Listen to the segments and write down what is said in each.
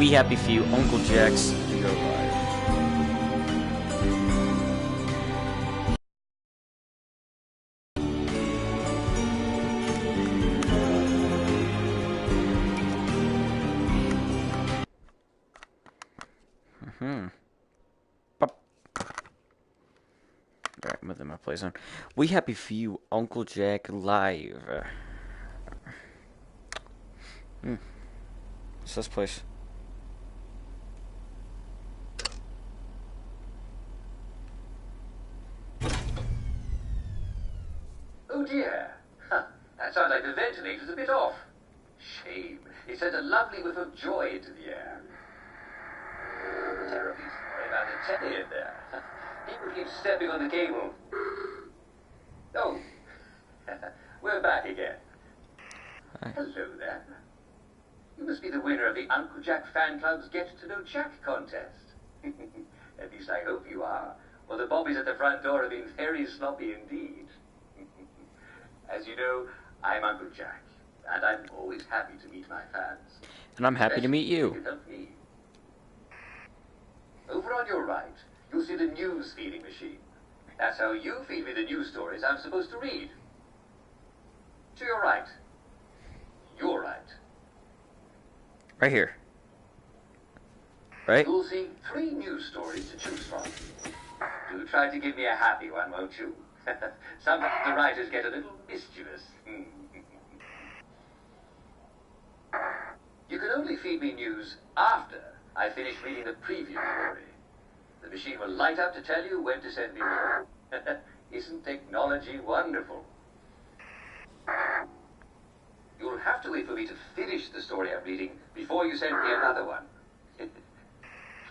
We Happy Few, Uncle Jack's to go live. Alright, I'm within my play zone. We Happy Few, Uncle Jack live. What's this place? Oh dear. That sounds like the ventilator's a bit off. Shame. It sent a lovely whiff of joy into the air. Terribly sorry about the telly in there. People keep stepping on the cable. Oh. We're back again. Hi. Hello there. You must be the winner of the Uncle Jack Fan Club's Get to Know Jack contest. At least I hope you are. Well, the bobbies at the front door have been very sloppy indeed. As you know, I'm Uncle Jack, and I'm always happy to meet my fans. And I'm happy to meet you. Help me. Over on your right, you'll see the news feeding machine. That's how you feed me the news stories I'm supposed to read. To your right. Your right. Right here. Right? You'll see 3 news stories to choose from. Do try to give me a happy one, won't you? Sometimes the writers get a little mischievous. You can only feed me news after I finish reading the preview story. The machine will light up to tell you when to send me more. Isn't technology wonderful? You'll have to wait for me to finish the story I'm reading before you send me another one.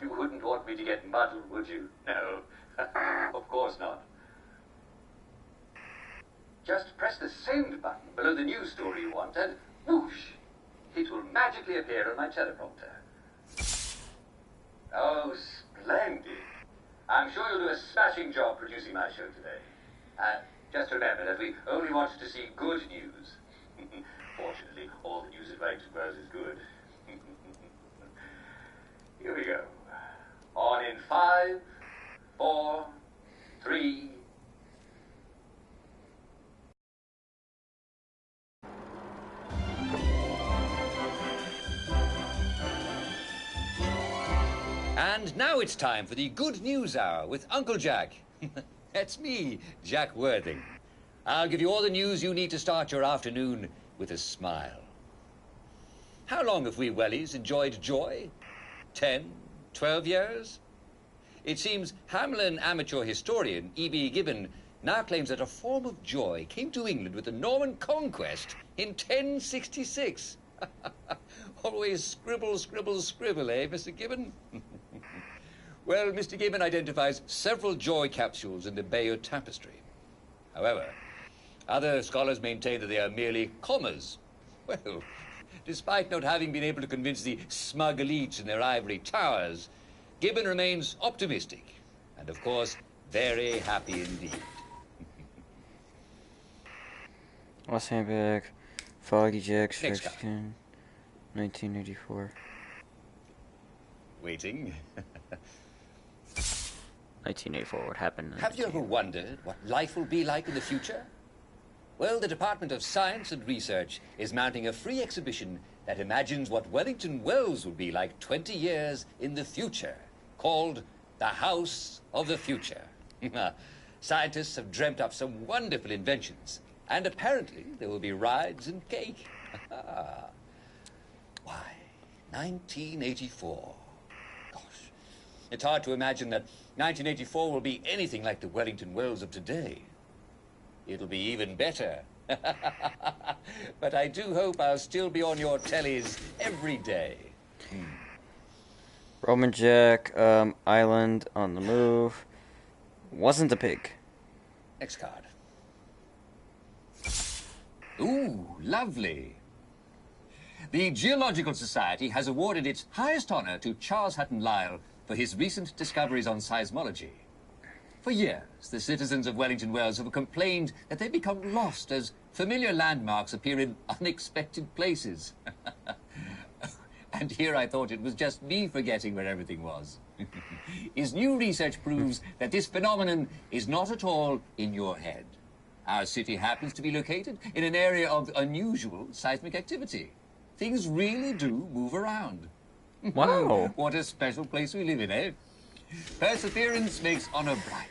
You wouldn't want me to get muddled, would you? No, of course not. Just press the send button below the news story you want and whoosh, it will magically appear on my teleprompter. Oh, splendid. I'm sure you'll do a smashing job producing my show today. Just remember that we only wanted to see good news. Fortunately, all the news at Wellington Wells is good. Here we go. On in 5, 4, 3... And now it's time for the Good News Hour with Uncle Jack. That's me, Jack Worthing. I'll give you all the news you need to start your afternoon with a smile. How long have we wellies enjoyed joy? 10, 12 years? It seems Hamelin amateur historian E.B. Gibbon now claims that a form of joy came to England with the Norman Conquest in 1066. Always scribble, scribble, scribble, eh, Mr. Gibbon? Well, Mr. Gibbon identifies several joy capsules in the Bayeux Tapestry. However, other scholars maintain that they are merely commas. Well, despite not having been able to convince the smug elites in their ivory towers, Gibbon remains optimistic and, of course, very happy indeed. Lost handbag, Foggy Jack, Next Stretch Skin, 1984. Waiting. 1984, what happened? Have you ever wondered what life will be like in the future? Well, the Department of Science and Research is mounting a free exhibition that imagines what Wellington Wells will be like 20 years in the future, called the House of the Future. Scientists have dreamt up some wonderful inventions, and apparently there will be rides and cake. Why, 1984. Gosh, it's hard to imagine that 1984 will be anything like the Wellington Wells of today. It'll be even better. But I do hope I'll still be on your tellies every day. Roman Jack, Island on the move. Wasn't a pig. Next card. Ooh, lovely. The Geological Society has awarded its highest honor to Charles Hutton Lyell for his recent discoveries on seismology. For years, the citizens of Wellington Wells have complained that they become lost as familiar landmarks appear in unexpected places. And here I thought it was just me forgetting where everything was. His new research proves that this phenomenon is not at all in your head. Our city happens to be located in an area of unusual seismic activity. Things really do move around. Wow. What a special place we live in, eh? Perseverance makes honor bright.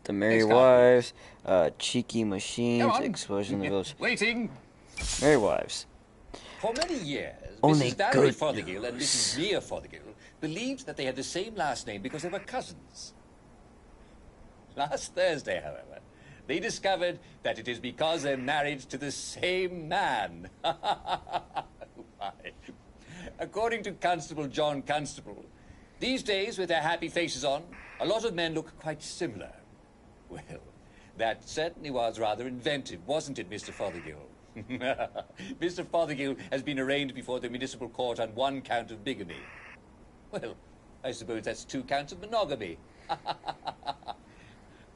The Merry Next card, Wives, Cheeky Come Machines, on. Explosion of the Village. Waiting. Merry Wives. For many years, Only Mrs. Valerie good Fothergill and Mrs. Mia Fothergill believed that they had the same last name because they were cousins. Last Thursday, however, they discovered that it is because they're married to the same man. Why? According to Constable John Constable, these days, with their happy faces on, a lot of men look quite similar. Well, that certainly was rather inventive, wasn't it, Mr. Fothergill? Mr. Fothergill has been arraigned before the municipal court on 1 count of bigamy. Well, I suppose that's 2 counts of monogamy.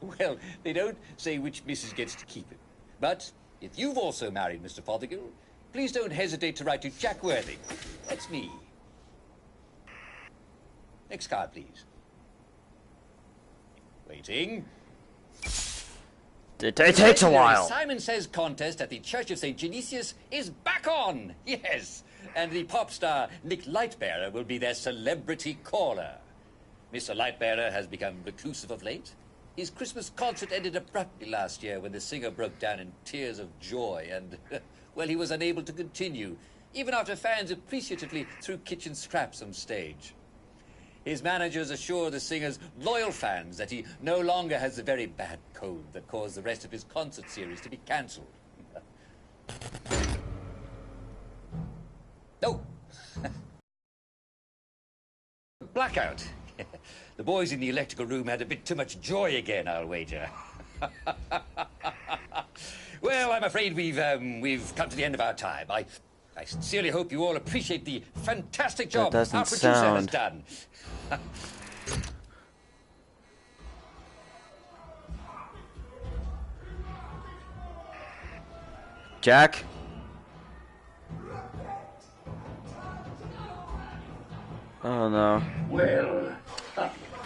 Well, they don't say which missus gets to keep it. But if you've also married Mr. Fothergill, please don't hesitate to write to Jack Worthing. That's me. Next card, please. Waiting. It takes a while. Simon Says contest at the Church of St. Genesius is back on. Yes. And the pop star Nick Lightbearer will be their celebrity caller. Mr. Lightbearer has become reclusive of late. His Christmas concert ended abruptly last year when the singer broke down in tears of joy and, well, he was unable to continue, even after fans appreciatively threw kitchen scraps on stage. His managers assure the singer's loyal fans that he no longer has the very bad cold that caused the rest of his concert series to be cancelled. No! Blackout. The boys in the electrical room had a bit too much joy again, I'll wager. Well, I'm afraid we've come to the end of our time. I sincerely hope you all appreciate the fantastic job our doesn't producer has sound- done. Jack? Oh no. Well,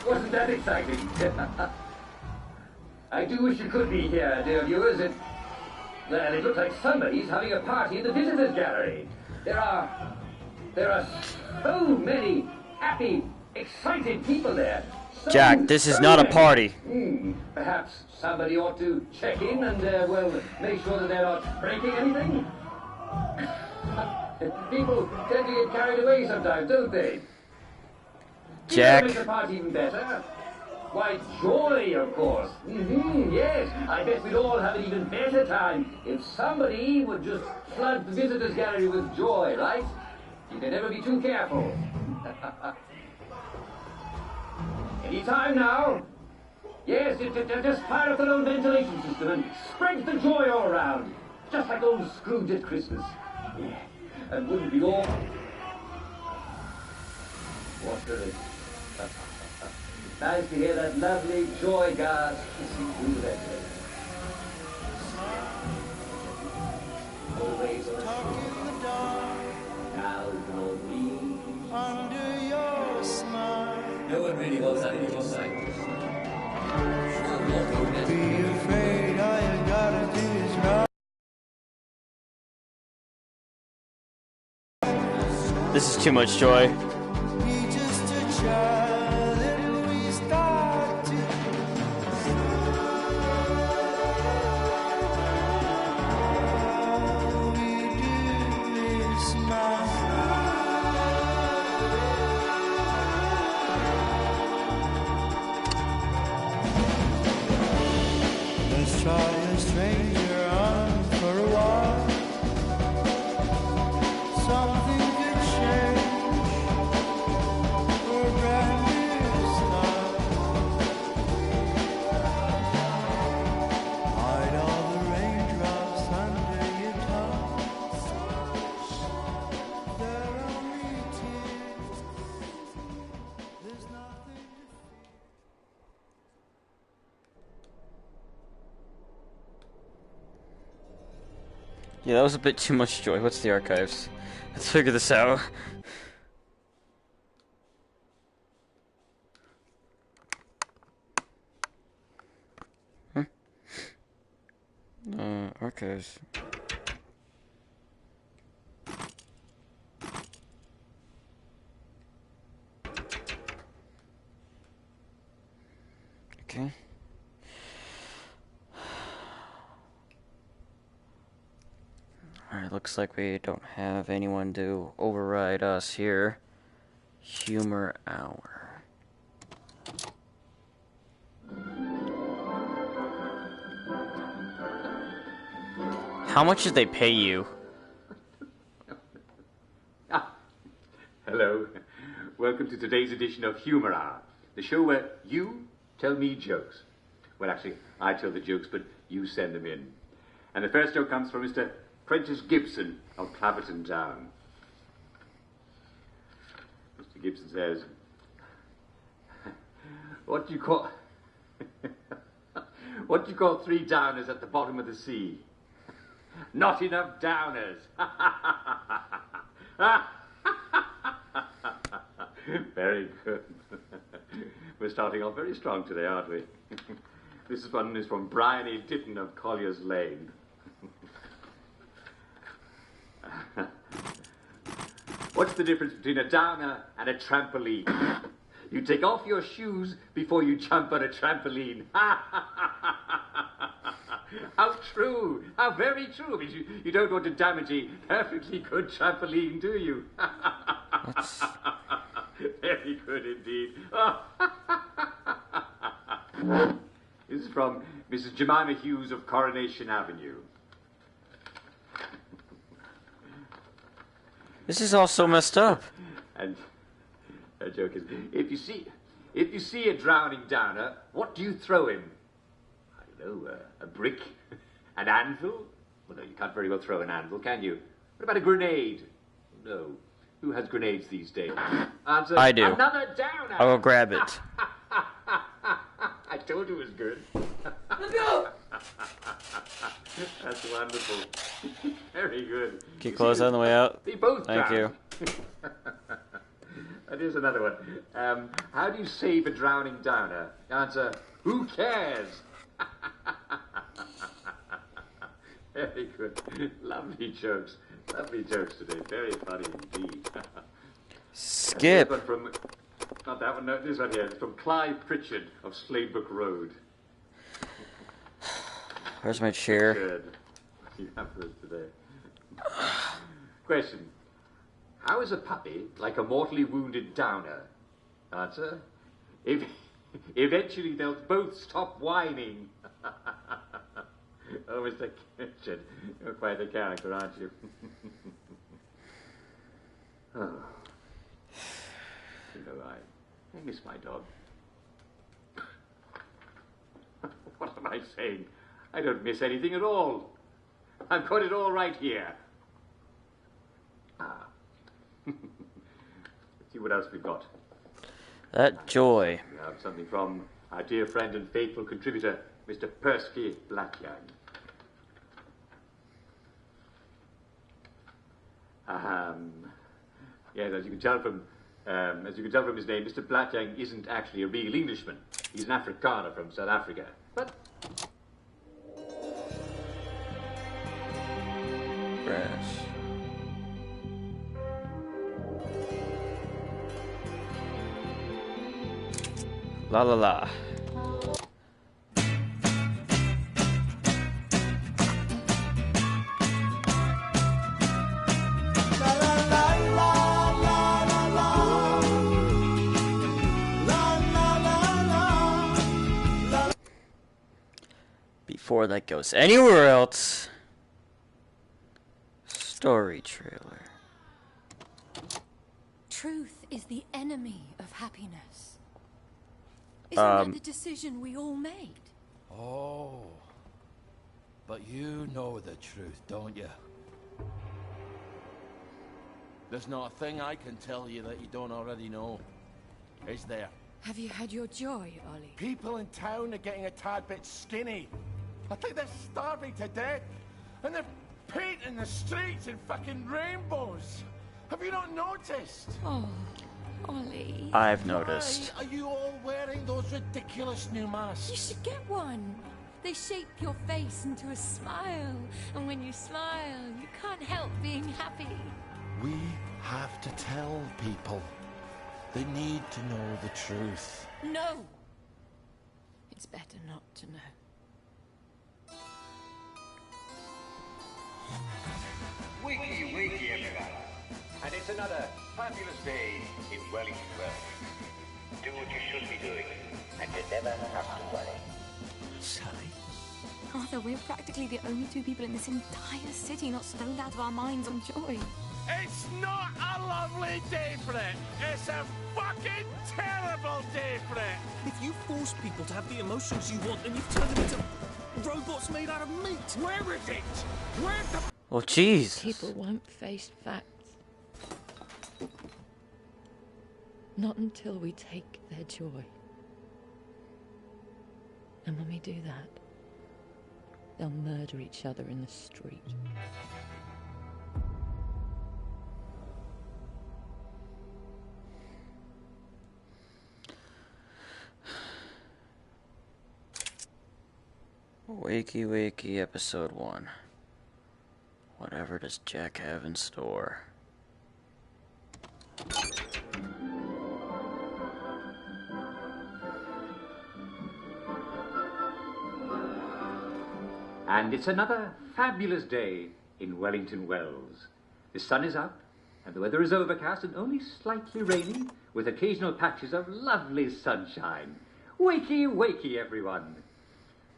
wasn't that exciting? I do wish you could be here, dear viewers. Well, it looks like somebody's having a party in the visitors' gallery. There are so many happy, excited people there. So Jack, this is not a many. party. Perhaps somebody ought to check in and, well, make sure that they're not breaking anything. People tend to get carried away sometimes, don't they? Jack. Make the party even better. Why, joy, of course. Yes, I bet we'd all have an even better time if somebody would just flood the visitors' gallery with joy, right? You can never be too careful. Any time now. Yes, just fire up the little ventilation system and spread the joy all around. Just like old Scrooge at Christmas. Yeah, and wouldn't be all... What's the... Nice to hear that lovely joy gas hissing through the ventilator. All the waves on the shore. Now you can all breathe. Under your smile, No one really was having your sight. be afraid all you gotta do is run. This is too much joy. Be just a child and we start to all we do is smile. Let's try a stranger on for a while. Something could change for a brand new start. Hide all the raindrops under your tongue. They're only tears. There's nothing to fear. Yeah, that was a bit too much joy. What's the archives? Let's figure this out. Archives. Okay. Alright, looks like we don't have anyone to override us here. Humor hour. How much did they pay you? Hello. Welcome to today's edition of Humor Hour, the show where you tell me jokes. Well, actually, I tell the jokes, but you send them in. And the first joke comes from Mr. Prentice Gibson of Clapperton Down. Mr. Gibson says, what do you call three downers at the bottom of the sea? Not enough downers. Very good. We're starting off very strong today, aren't we? This one is from Brian E. Ditton of Collier's Lane. What's the difference between a downer and a trampoline? You take off your shoes before you jump on a trampoline. How true! How very true! Because you don't want to damage a perfectly good trampoline, do you? Very good indeed. This is from Mrs. Jemima Hughes of Coronation Avenue. This is all so messed up. And her joke is, if you see a drowning downer, what do you throw him? I don't know, a brick, an anvil? Well, no, you can't very well throw an anvil, can you? What about a grenade? No. Who has grenades these days? Answer, I do. Another downer. I'll go grab it. I told you it was good. That's wonderful. Very good. Can you close that on the way out? They both Thank you. And here's another one. How do you save a drowning downer? Answer, who cares? Very good. Lovely jokes. Lovely jokes today. Very funny indeed. Skip. This one from, not that one, no, this one here. It's from Clive Pritchard of Sladebrook Road. Where's my chair? Good. You have this today. Question. How is a puppy like a mortally wounded downer? Answer. Eventually they'll both stop whining. Oh, Mr. Kitchen, you're quite a character, aren't you? Oh. You know, I miss my dog. What am I saying? I don't miss anything at all. I've got it all right here. Let's see what else we've got. That joy. We have something from our dear friend and faithful contributor, Mr. Persky Blackyoung. Yes, as you can tell from his name, Mr. Blackyoung isn't actually a real Englishman. He's an Afrikaner from South Africa. But Brass. La la la. Before that goes anywhere else, story trailer. Truth is the enemy of happiness. Isn't that the decision we all made? Oh, but you know the truth, don't you? There's not a thing I can tell you that you don't already know. Is there? Have you had your joy, Ollie? People in town are getting a tad bit skinny. I think they're starving to death. And they're painting the streets in fucking rainbows. Have you not noticed? Oh, Ollie. I've noticed. Why are you all wearing those ridiculous new You masks? should get one. They shape your face into a smile. And when you smile, you can't help being happy. We have to tell people. They need to know the truth. No. It's better not to know. Wakey, wakey, everyone. And it's another fabulous day in Wellington Wells. Do what you should be doing, and you never have to worry. Sally? Arthur, we're practically the only two people in this entire city not stoned out of our minds on joy. It's not a lovely day for it. It's a fucking terrible day for it. If you force people to have the emotions you want, then you've turned them into robots made out of meat. Where is it? Where's the... Oh, jeez. People won't face facts. Not until we take their joy. And when we do that, they'll murder each other in the street. Wakey Wakey Episode 1. Whatever does Jack have in store? And it's another fabulous day in Wellington Wells. The sun is up, and the weather is overcast and only slightly raining, with occasional patches of lovely sunshine. Wakey, wakey, everyone.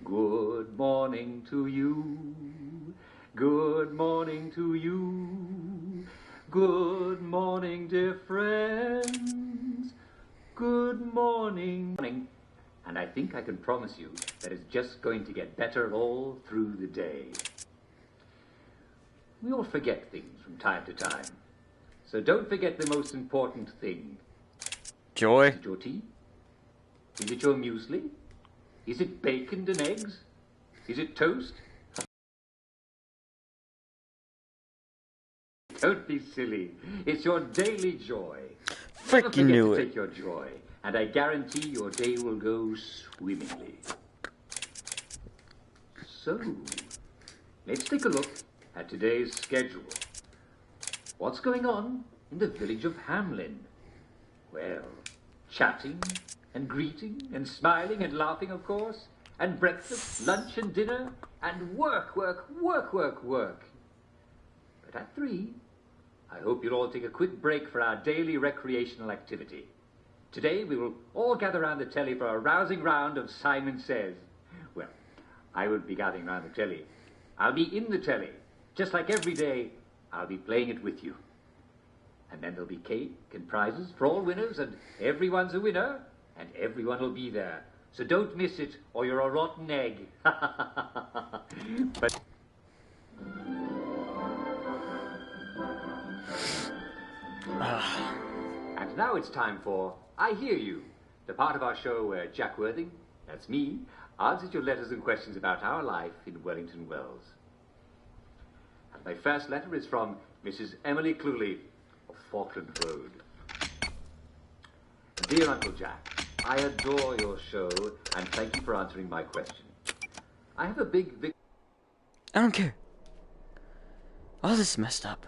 Good morning to you. Good morning to you. Good morning, dear friends. Good morning. And I think I can promise you that it's just going to get better all through the day. We all forget things from time to time. So don't forget the most important thing. Joy? Is it your tea? Is it your muesli? Is it bacon and eggs? Is it toast? Don't be silly. It's your daily joy. Never Freaking forget knew to it. take your joy, and I guarantee your day will go swimmingly. So, let's take a look at today's schedule. What's going on in the village of Hamlin? Well, chatting and greeting and smiling and laughing, of course, and breakfast, lunch and dinner, and work, work, work, work, work. But at 3, I hope you'll all take a quick break for our daily recreational activity. Today we will all gather round the telly for a rousing round of Simon Says. Well, I won't be gathering round the telly. I'll be in the telly. Just like every day, I'll be playing it with you. And then there'll be cake and prizes for all winners, and everyone's a winner, and everyone will be there. So don't miss it, or you're a rotten egg. But... And now it's time for I Hear You, the part of our show where Jack Worthing, that's me, answers your letters and questions about our life in Wellington Wells. And my first letter is from Mrs. Emily Cluley of Falkland Road. Dear Uncle Jack, I adore your show and thank you for answering my question. I have a big I don't care. All this is messed up.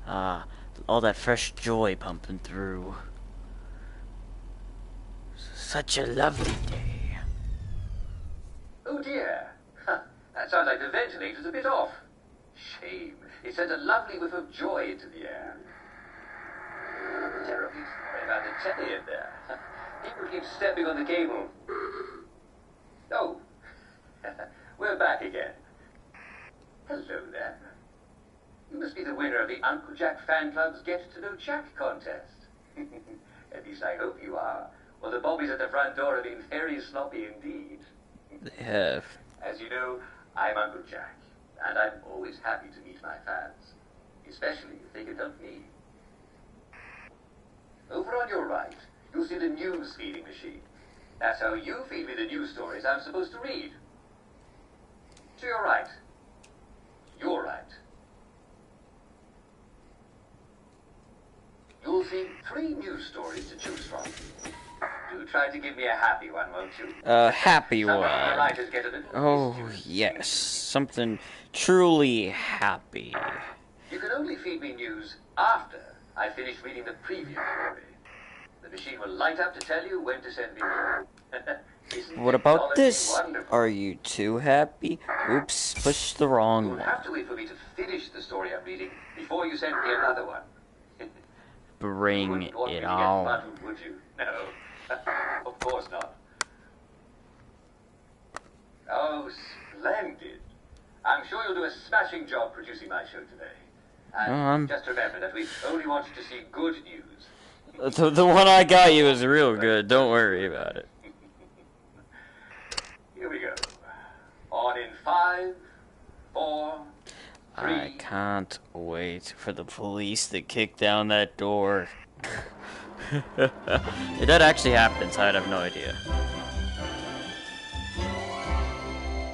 Ah, all that fresh joy pumping through. Such a lovely day. Oh dear. That sounds like the ventilator's a bit off. Shame. It sent a lovely whiff of joy into the air. Terribly sorry about the telly in there. People keep stepping on the cable. Oh. We're back again. Hello there. You must be the winner of the Uncle Jack Fan Club's Get to Know Jack contest. At least I hope you are. Well, the bobbies at the front door have been very sloppy indeed. They have. As you know, I'm Uncle Jack, and I'm always happy to meet my fans, especially if they can help me. Over on your right, you'll see the news feeding machine. That's how you feed me the news stories I'm supposed to read. To your right. Your right. You'll see 3 news stories to choose from. Do try to give me a happy one, won't you? A happy Some one. of the writers get a little Oh, mischievous. yes. Something truly happy. You can only feed me news after I finish reading the previous story. The machine will light up to tell you when to send me more. What about this? Are you too happy? Oops, pushed the wrong You'll one. have to wait for me to finish the story I'm reading before you send me another one. Bring You wouldn't want me it to get on. muddled, would you? No. Of course not. Oh, splendid. I'm sure you'll do a smashing job producing my show today. And just remember that we only want you to see good news. The one I got you is real good. Don't worry about it. Here we go. On in 5, 4, 3. I can't wait for the police to kick down that door. If that actually happens, I'd have no idea.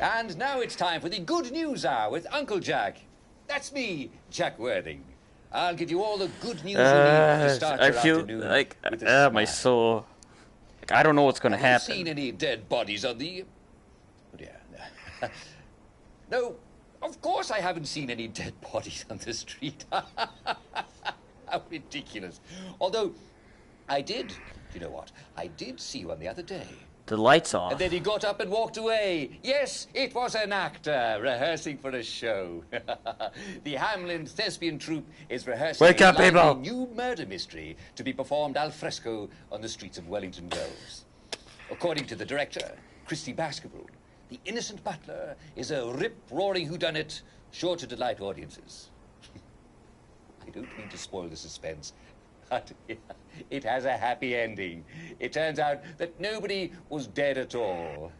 And now it's time for the Good News Hour with Uncle Jack. That's me, Jack Worthing. I'll give you all the good news you need to start I your feel afternoon like with a my smile. soul. Like, I don't know what's gonna Have you seen happen. any dead bodies on the... Oh dear. No, of course I haven't seen any dead bodies on the street. How ridiculous. Although, I did, you know what? I did see one the other day. The lights off. And then he got up and walked away. Yes, it was an actor rehearsing for a show. The Hamlin Thespian Troupe is rehearsing Wake up, a lively people! new murder mystery to be performed al fresco on the streets of Wellington Girls. According to the director, Christy Baskerville, the innocent butler is a rip-roaring whodunit sure to delight audiences. I don't mean to spoil the suspense, but it has a happy ending. It turns out that nobody was dead at all.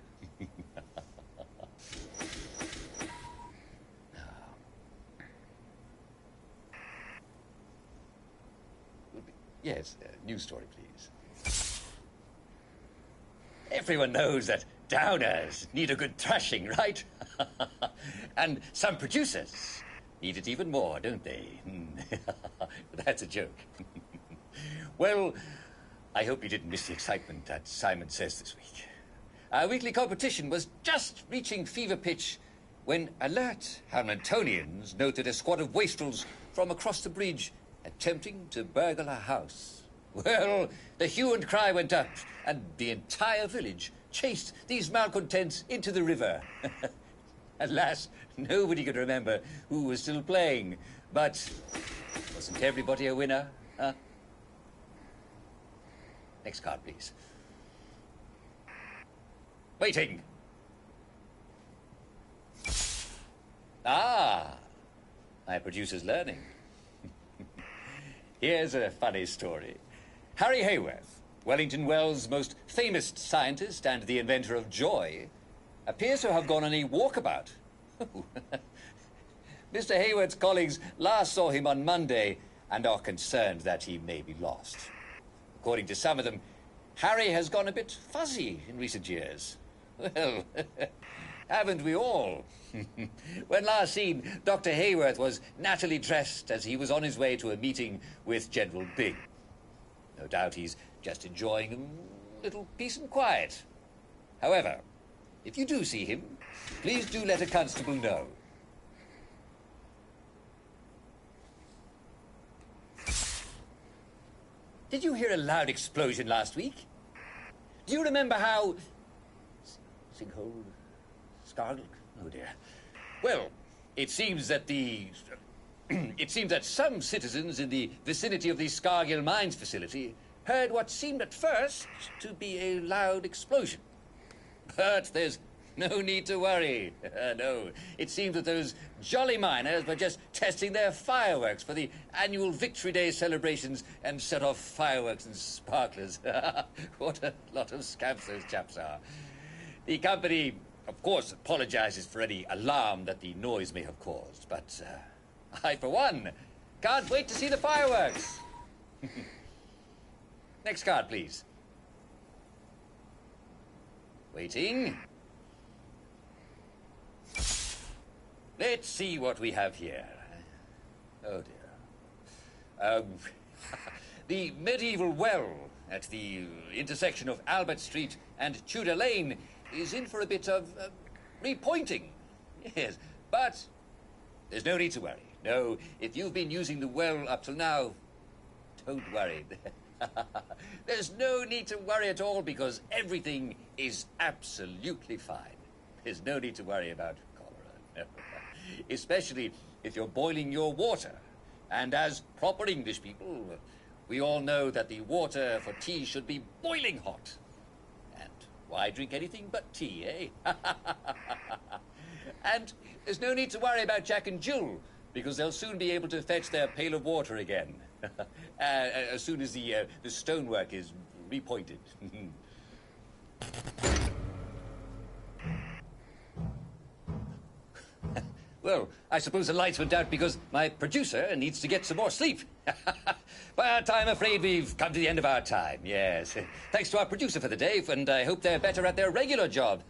Yes, news story, please. Everyone knows that downers need a good thrashing, right? And some producers need it even more, don't they? That's a joke. Well, I hope you didn't miss the excitement at Simon Says this week. Our weekly competition was just reaching fever pitch when alert Hamiltonians noted a squad of wastrels from across the bridge attempting to burgle a house. Well, the hue and cry went up, and the entire village chased these malcontents into the river. Alas, nobody could remember who was still playing, but wasn't everybody a winner, huh? Next card, please. Waiting. Ah, my producer's learning. Here's a funny story. Harry Hayworth, Wellington Wells' most famous scientist and the inventor of joy, appears to have gone on a walkabout. Mr. Hayworth's colleagues last saw him on Monday and are concerned that he may be lost. According to some of them, Harry has gone a bit fuzzy in recent years. Well, haven't we all? When last seen, Dr. Hayworth was nattily dressed as he was on his way to a meeting with General Bing. No doubt he's just enjoying a little peace and quiet. However, if you do see him, please do let a constable know. Did you hear a loud explosion last week? Do you remember how... Sinkhole? Scarlet? Oh dear. Well, it seems that some citizens in the vicinity of the Scargill Mines facility heard what seemed at first to be a loud explosion. But there's no need to worry. No, it seems that those jolly miners were just testing their fireworks for the annual Victory Day celebrations and set off fireworks and sparklers. What a lot of scamps those chaps are. The company, of course, apologizes for any alarm that the noise may have caused, but I, for one, can't wait to see the fireworks. Next card, please. Waiting. Let's see what we have here. Oh, dear. The medieval well at the intersection of Albert Street and Tudor Lane is in for a bit of repointing. Yes, but there's no need to worry. No, if you've been using the well up till now, don't worry. There's no need to worry at all because everything is absolutely fine. There's no need to worry about cholera. Especially if you're boiling your water. And as proper English people, we all know that the water for tea should be boiling hot. And why drink anything but tea, eh? And there's no need to worry about Jack and Jill, because they'll soon be able to fetch their pail of water again. As soon as the stonework is repointed. Well, I suppose the lights went out because my producer needs to get some more sleep. But I'm afraid we've come to the end of our time, yes. Thanks to our producer for the day, and I hope they're better at their regular job.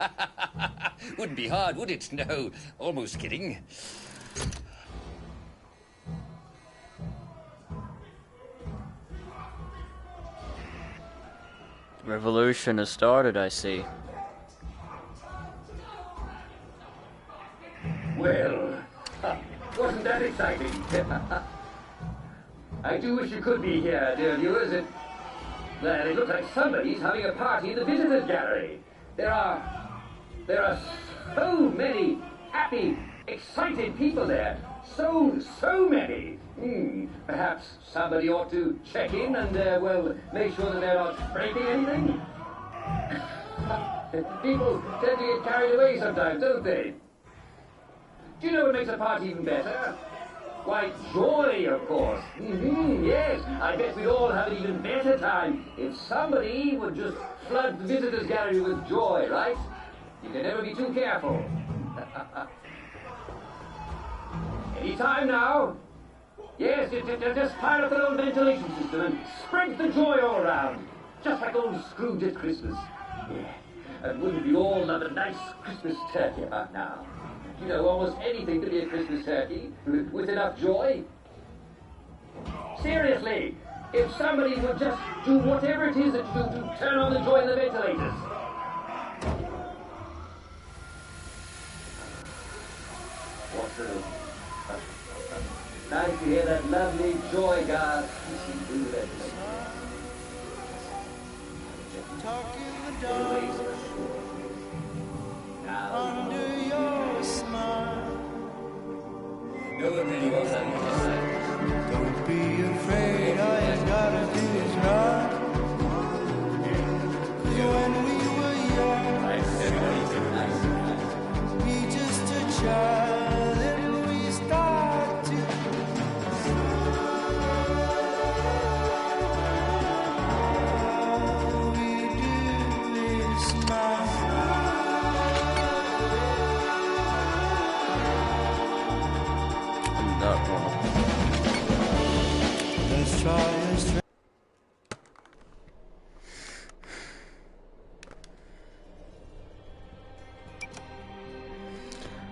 Wouldn't be hard, would it? No, almost kidding. Revolution has started, I see. Well, wasn't that exciting? I do wish you could be here, dear viewers. Well, it looks like somebody's having a party in the visitors' gallery. There are so many happy, excited people there. So many. Perhaps somebody ought to check in and, well, make sure that they're not breaking anything. People tend to get carried away sometimes, don't they? Do you know what makes a party even better? Why, joy, of course. Yes, I bet we'd all have an even better time if somebody would just flood the visitors' gallery with joy, right? You can never be too careful. Any time now. Yes, just fire up the old ventilation system and spread the joy all around. Just like old Scrooge at Christmas. Yeah. And wouldn't we all love a nice Christmas turkey about now? You know, almost anything to be a Christmas turkey with enough joy. Seriously, if somebody would just do whatever it is that you do to turn on the joy in the ventilators. What's the... Nice to hear that lovely joy gas hissing through the ventilator. Under your smile. No one really wants that. Don't be afraid, all you gotta do is run. 'Cause when we were young, we just a child and we start to. All we do is smile. Not wrong. Let's try.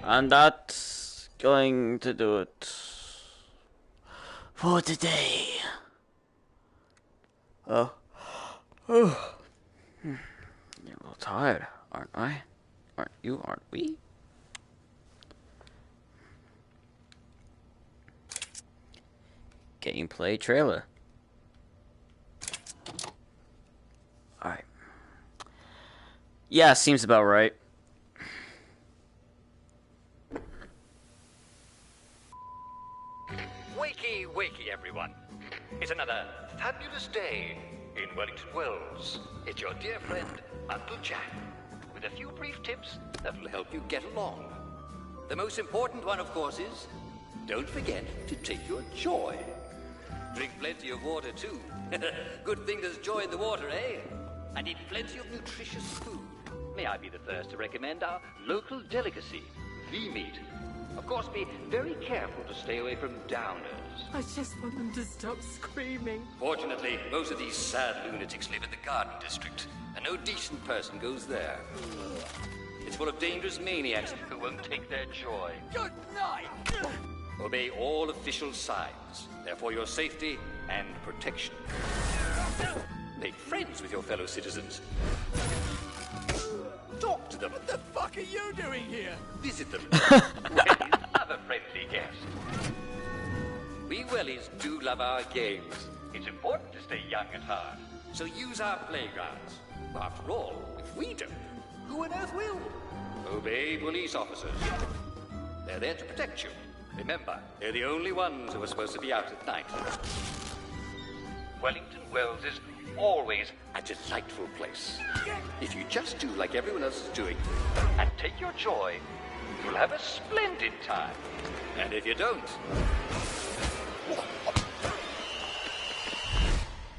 And that's going to do it for today. Oh. You're a little tired, aren't I? Aren't you? Aren't we? Gameplay trailer. Alright. Yeah, seems about right. Wakey, wakey, everyone. It's another fabulous day in Wellington Wells. It's your dear friend, Uncle Jack, with a few brief tips that'll help you get along. The most important one, of course, is don't forget to take your joy. Drink plenty of water, too. Good thing there's joy in the water, eh? And eat plenty of nutritious food. May I be the first to recommend our local delicacy, V-meat. Of course, be very careful to stay away from downers. I just want them to stop screaming. Fortunately, most of these sad lunatics live in the garden district, and no decent person goes there. It's full of dangerous maniacs who won't take their joy. Good night! Obey all official signs. They're for your safety and protection. Make friends with your fellow citizens. Talk to them. What the fuck are you doing here? Visit them. Wellies love a friendly guest. We Wellies do love our games. It's important to stay young at heart. So use our playgrounds. After all, if we don't, who on earth will? Obey police officers. They're there to protect you. Remember, they're the only ones who are supposed to be out at night. Wellington Wells is always a delightful place. If you just do like everyone else is doing and take your joy, you'll have a splendid time. And if you don't...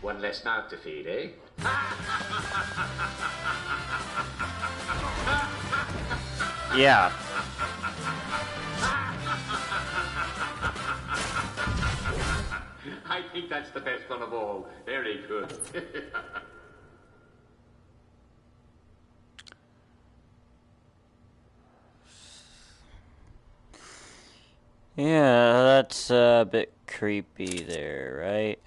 One less mouth to feed, eh? Yeah. I think that's the best one of all. Very good. Yeah, that's a bit creepy there, right?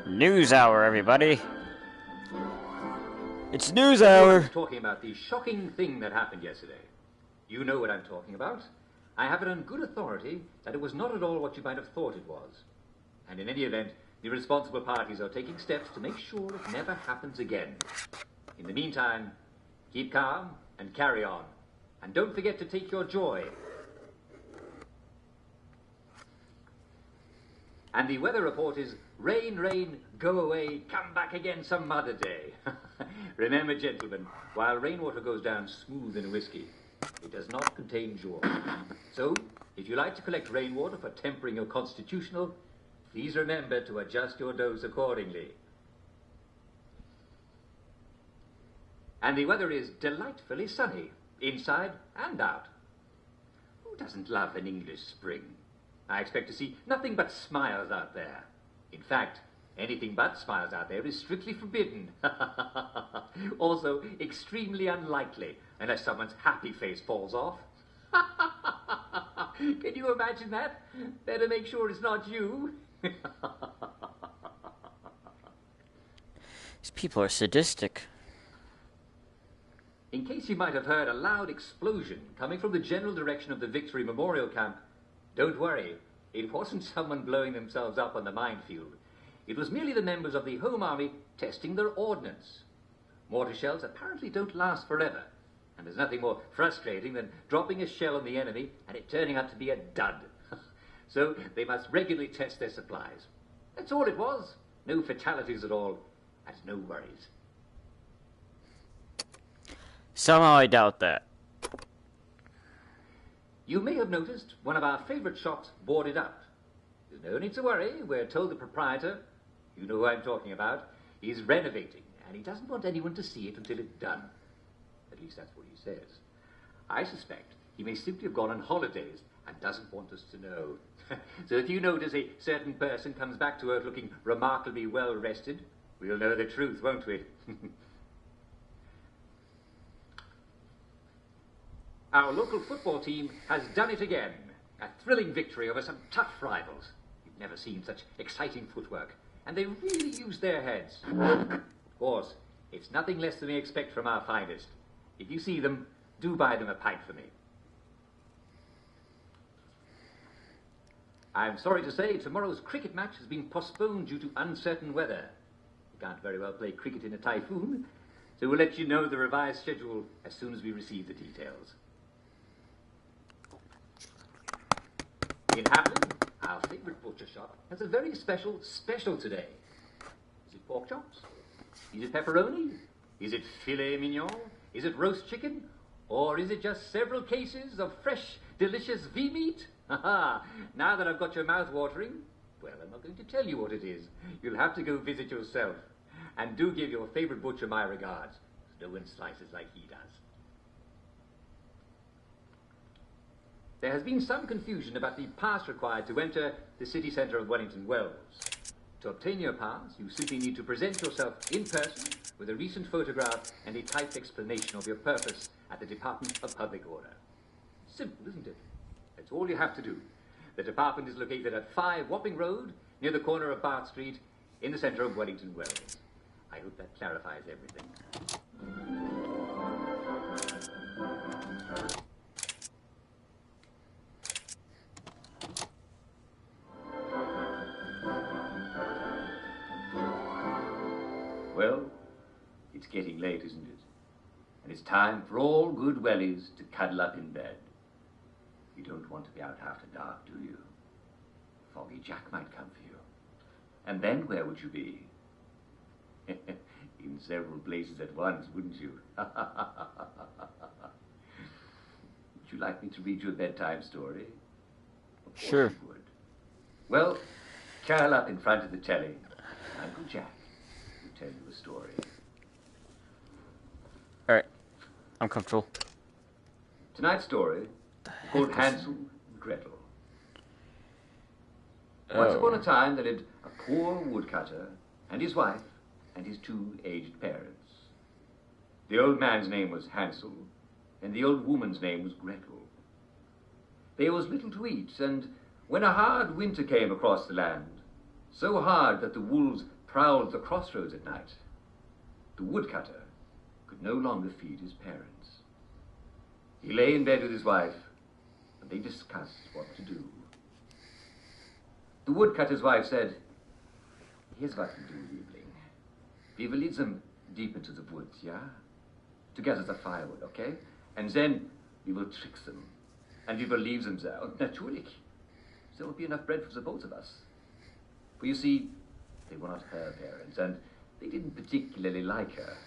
News hour, everybody. It's news hour. Talking about the shocking thing that happened yesterday. You know what I'm talking about. I have it on good authority that it was not at all what you might have thought it was. And in any event, the responsible parties are taking steps to make sure it never happens again. In the meantime, keep calm and carry on. And don't forget to take your joy. And the weather report is rain, rain, go away, come back again some other day. Remember, gentlemen, while rainwater goes down smooth in whiskey, it does not contain joy. So, if you like to collect rainwater for tempering your constitutional, please remember to adjust your dose accordingly. And the weather is delightfully sunny, inside and out. Who doesn't love an English spring? I expect to see nothing but smiles out there. In fact, anything but smiles out there is strictly forbidden. Also, extremely unlikely, unless someone's happy face falls off. Can you imagine that? Better make sure it's not you. These people are sadistic. In case you might have heard a loud explosion coming from the general direction of the Victory Memorial Camp, don't worry, it wasn't someone blowing themselves up on the minefield. It was merely the members of the Home Army testing their ordnance. Mortar shells apparently don't last forever, and there's nothing more frustrating than dropping a shell on the enemy and it turning out to be a dud. So they must regularly test their supplies. That's all it was. No fatalities at all, and no worries. Somehow I doubt that. You may have noticed one of our favorite shops boarded up. There's no need to worry. We're told the proprietor, you know who I'm talking about, is renovating, and he doesn't want anyone to see it until it's done. At least that's what he says. I suspect he may simply have gone on holidays and doesn't want us to know. So if you notice a certain person comes back to Earth looking remarkably well rested, we'll know the truth, won't we? Our local football team has done it again. A thrilling victory over some tough rivals. You've never seen such exciting footwork. And they really used their heads. Of course, it's nothing less than we expect from our finest. If you see them, do buy them a pint for me. I'm sorry to say tomorrow's cricket match has been postponed due to uncertain weather. We can't very well play cricket in a typhoon, so we'll let you know the revised schedule as soon as we receive the details. In Hampton, our favorite butcher shop has a very special today. Is it pork chops? Is it pepperoni? Is it filet mignon? Is it roast chicken? Or is it just several cases of fresh, delicious V-meat? Now that I've got your mouth watering, well, I'm not going to tell you what it is. You'll have to go visit yourself. And do give your favorite butcher my regards. No one slices like he does. There has been some confusion about the pass required to enter the city centre of Wellington Wells. To obtain your pass, you simply need to present yourself in person with a recent photograph and a typed explanation of your purpose at the Department of Public Order. Simple, isn't it? That's all you have to do. The department is located at 5 Wapping Road, near the corner of Bart Street, in the centre of Wellington Wells. I hope that clarifies everything. Well, it's getting late, isn't it? And it's time for all good wellies to cuddle up in bed. You don't want to be out after dark, do you? Foggy Jack might come for you. And then where would you be? In several places at once, wouldn't you? Would you like me to read you a bedtime story? Of course Sure. you would. Well, curl up in front of the telly. Uncle Jack will tell you a story. Alright. I'm comfortable. Tonight's story is called is- Hansel and Gretel. Once upon a time there lived a poor woodcutter and his wife and his 2 aged parents. The old man's name was Hansel and the old woman's name was Gretel. There was little to eat, and when a hard winter came across the land, so hard that the wolves prowled the crossroads at night, the woodcutter could no longer feed his parents. He lay in bed with his wife, and they discussed what to do. The woodcutter's wife said, "Here's what we do, liebling. We will lead them deep into the woods, yeah? To gather the firewood, okay? And then we will trick them, and we will leave them there. Und natürlich, there will be enough bread for the both of us." For you see, they were not her parents, and they didn't particularly like her.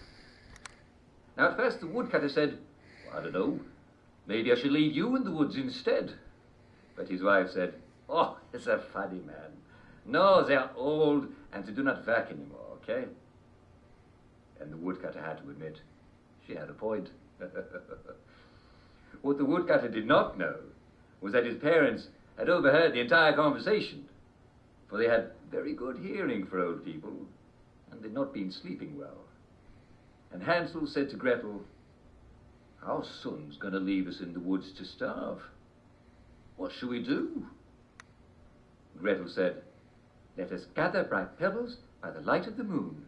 Now at first the woodcutter said, "Well, I don't know, maybe I should leave you in the woods instead." But his wife said, "Oh, it's a funny man. No, they're old and they do not work anymore, okay?" And the woodcutter had to admit, she had a point. What the woodcutter did not know was that his parents had overheard the entire conversation, for they had very good hearing for old people, and they'd not been sleeping well. And Hansel said to Gretel, "Our son's going to leave us in the woods to starve. What shall we do?" Gretel said, "Let us gather bright pebbles by the light of the moon."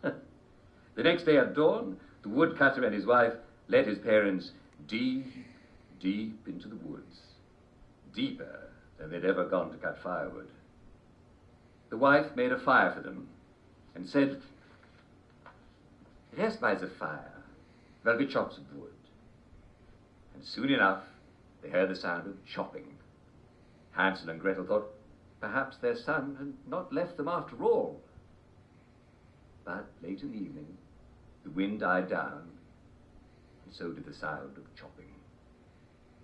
The next day at dawn, the woodcutter and his wife led his parents deep, deep into the woods, deeper than they'd ever gone to cut firewood. The wife made a fire for them and said, "Rest by the fire while we chop some wood." And soon enough, they heard the sound of chopping. Hansel and Gretel thought perhaps their son had not left them after all. But late in the evening, the wind died down, and so did the sound of chopping.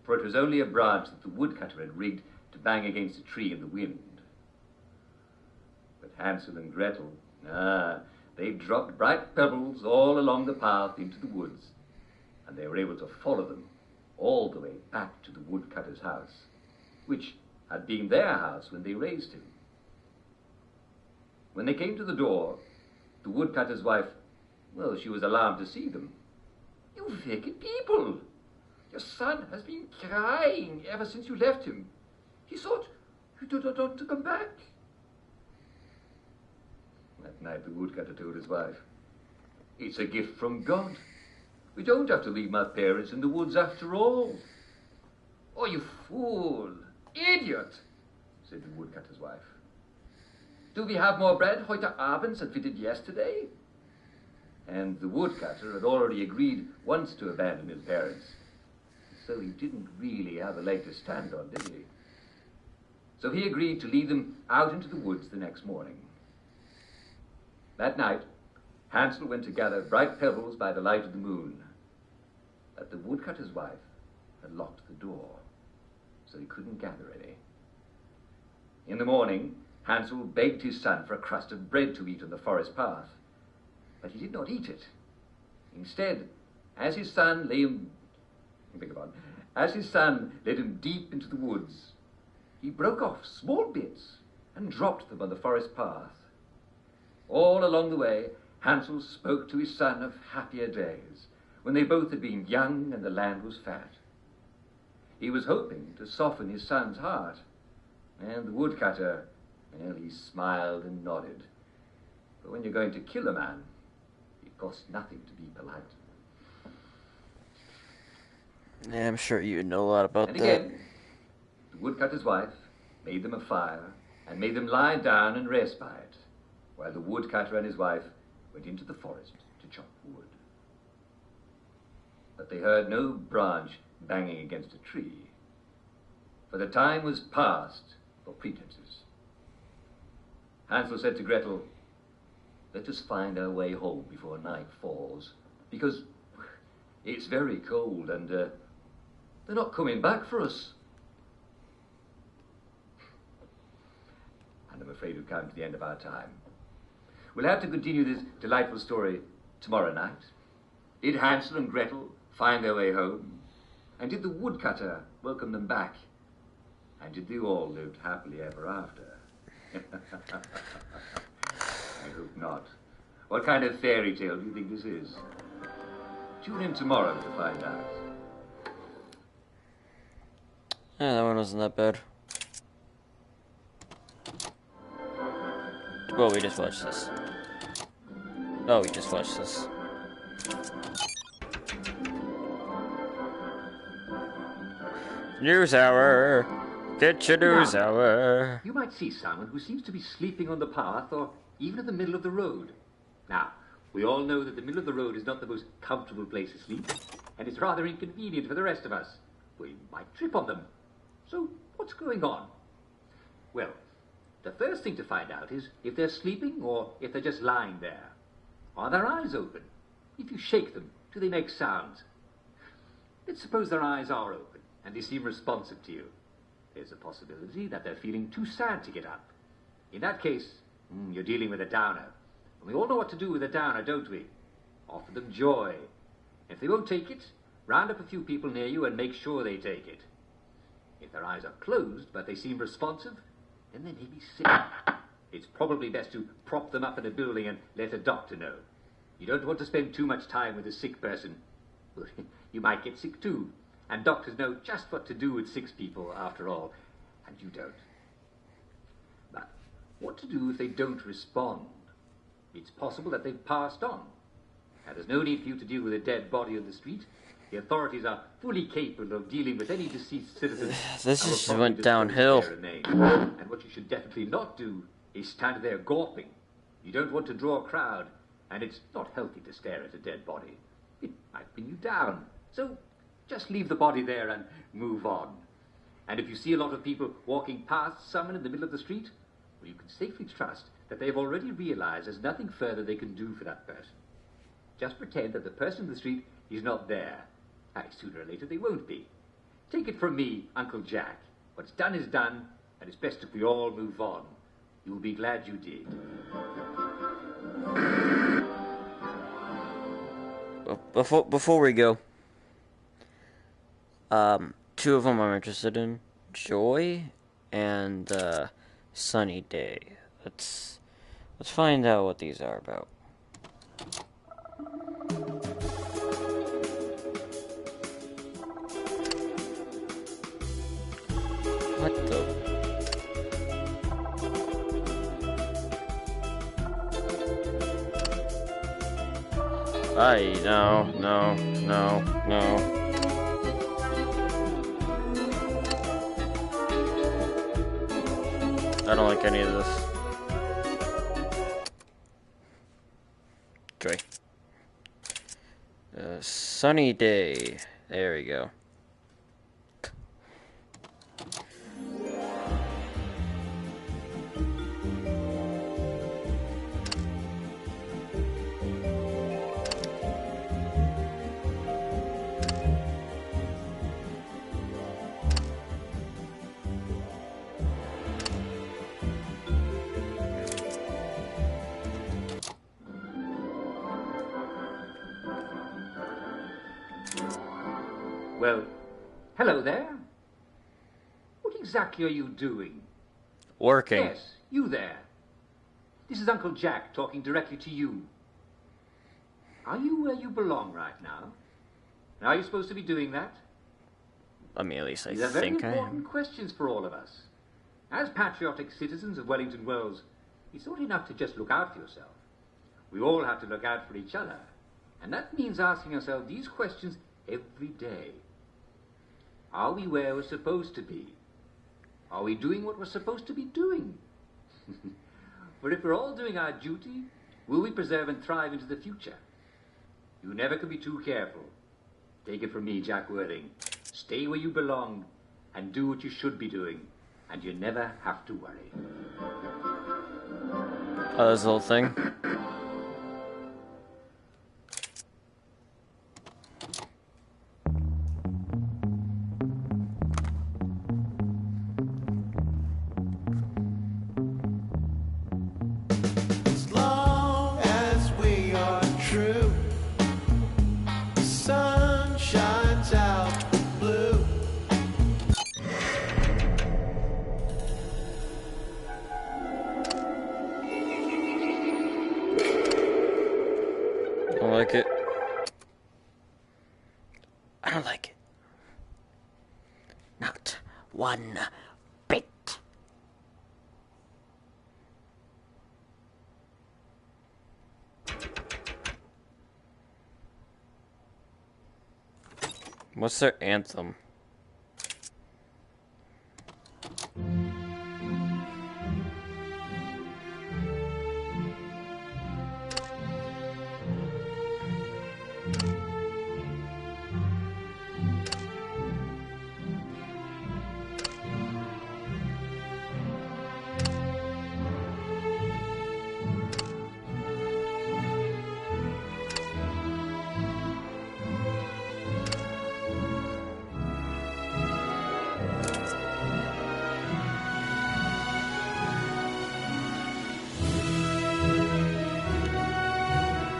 For it was only a branch that the woodcutter had rigged to bang against a tree in the wind. But Hansel and Gretel, they dropped bright pebbles all along the path into the woods, and they were able to follow them all the way back to the woodcutter's house, which had been their house when they raised him. When they came to the door, the woodcutter's wife, well, she was alarmed to see them. "You wicked people! Your son has been crying ever since you left him. He thought you did not want to come back." That night the woodcutter told his wife, "It's a gift from God. We don't have to leave my parents in the woods after all." "Oh, you fool! Idiot!" said the woodcutter's wife. "Do we have more bread heute Abend than we did yesterday?" And the woodcutter had already agreed once to abandon his parents, so he didn't really have a leg to stand on, did he? So he agreed to lead them out into the woods the next morning. That night, Hansel went to gather bright pebbles by the light of the moon, but the woodcutter's wife had locked the door, so he couldn't gather any. In the morning, Hansel begged his son for a crust of bread to eat on the forest path, but he did not eat it. Instead, as his son lay him, as his son led him deep into the woods, he broke off small bits and dropped them on the forest path. All along the way, Hansel spoke to his son of happier days, when they both had been young and the land was fat. He was hoping to soften his son's heart, and the woodcutter, well, he smiled and nodded. But when you're going to kill a man, it costs nothing to be polite. Yeah, I'm sure you know a lot about And that. again, the woodcutter's wife made them a fire and made them lie down and rest by it, while the woodcutter and his wife went into the forest to chop wood. But they heard no branch banging against a tree, for the time was past for pretenses. Hansel said to Gretel, "Let us find our way home before night falls, because it's very cold and they're not coming back for us." And I'm afraid we've come to the end of our time. We'll have to continue this delightful story tomorrow night. Did Hansel and Gretel find their way home? And did the woodcutter welcome them back? And did they all live happily ever after? I hope not. What kind of fairy tale do you think this is? Tune in tomorrow to find out. Yeah, that one wasn't that bad. Well, we just watched this. Oh, we just watched this. News hour! Get your news hour! You might see someone who seems to be sleeping on the path or even in the middle of the road. Now, we all know that the middle of the road is not the most comfortable place to sleep, and it's rather inconvenient for the rest of us. We might trip on them. So, what's going on? Well, the first thing to find out is if they're sleeping or if they're just lying there. Are their eyes open? If you shake them, do they make sounds? Let's suppose their eyes are open and they seem responsive to you. There's a possibility that they're feeling too sad to get up. In that case, you're dealing with a downer. And we all know what to do with a downer, don't we? Offer them joy. If they won't take it, round up a few people near you and make sure they take it. If their eyes are closed, but they seem responsive, then they may be sick. It's probably best to prop them up in a building and let a doctor know. You don't want to spend too much time with a sick person. You might get sick too. And doctors know just what to do with sick people, after all. And you don't. But what to do if they don't respond? It's possible that they've passed on. Now, there's no need for you to deal with a dead body on the street. The authorities are fully capable of dealing with any deceased citizen. This just went downhill. And what you should definitely not do is stand there gawping. You don't want to draw a crowd, and it's not healthy to stare at a dead body. It might bring you down. So just leave the body there and move on. And if you see a lot of people walking past someone in the middle of the street, well, you can safely trust that they've already realized there's nothing further they can do for that person. Just pretend that the person in the street is not there. Sooner or later they won't be. Take it from me, Uncle Jack. What's done is done, and it's best if we all move on. You'll be glad you did. Before we go, two of them I'm interested in: Joy and Sunny Day. Let's find out what these are about. What the? No. I don't like any of this. Joy. Sunny Day. There we go. Well, hello there. What exactly are you doing? Working. Yes, you there. This is Uncle Jack talking directly to you. Are you where you belong right now? And are you supposed to be doing that? I mean, at least I These are very think I important am. questions for all of us. As patriotic citizens of Wellington Wells, it's not enough to just look out for yourself. We all have to look out for each other. And that means asking ourselves these questions every day. Are we where we're supposed to be? Are we doing what we're supposed to be doing? For if we're all doing our duty, will we preserve and thrive into the future? You never can be too careful. Take it from me, Jack Worthing. Stay where you belong and do what you should be doing, and you never have to worry. Oh, this little thing. As long as we are true, the sun shines out blue. I don't like it. I don't like it. Not one bit. What's their anthem?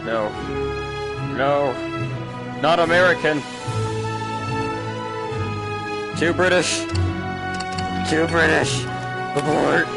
No. No. Not American. Too British. Too British. Abort.